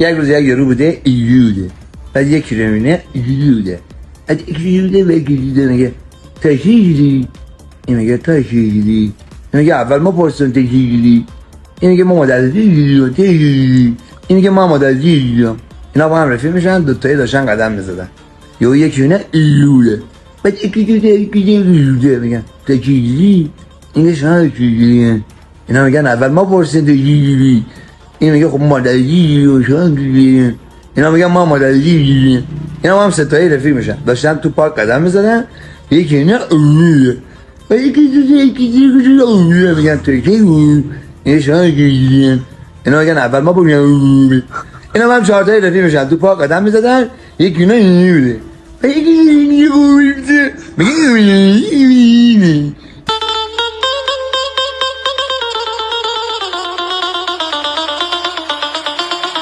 یک روز یک یارو بوده ایوده بعد یک کیلومتر ایوده بعد ایوده و ایوده میگه تشیری این میگه تشیری این میگه اول ما پرسیم تشیری این میگه ما مادرزی تشیری این میگه ما مادرزی اینا با هم رفیق میشن دوتایی داشتن قدم میزدن یهو یکی نه ایوده بعد ایوده میگن تشیری این میگه شما تشیری اینا میگن اول ما پرسیم تشیری این میگه خب مادرزی و شان دیگه اینا میگن ما مادرزی دیگه اینا هم ستایی رفیق میشن داشتن تو پارک قدم میزدن یکی نه اوه و یکی اوه میگن تو که اوه این شان دیگه اینا میگن اول ما بگیم اوه اینا هم چهارتایی رفیق میشن تو پارک قدم میزدن یکی نه اوه و یکی اوه میگه اوه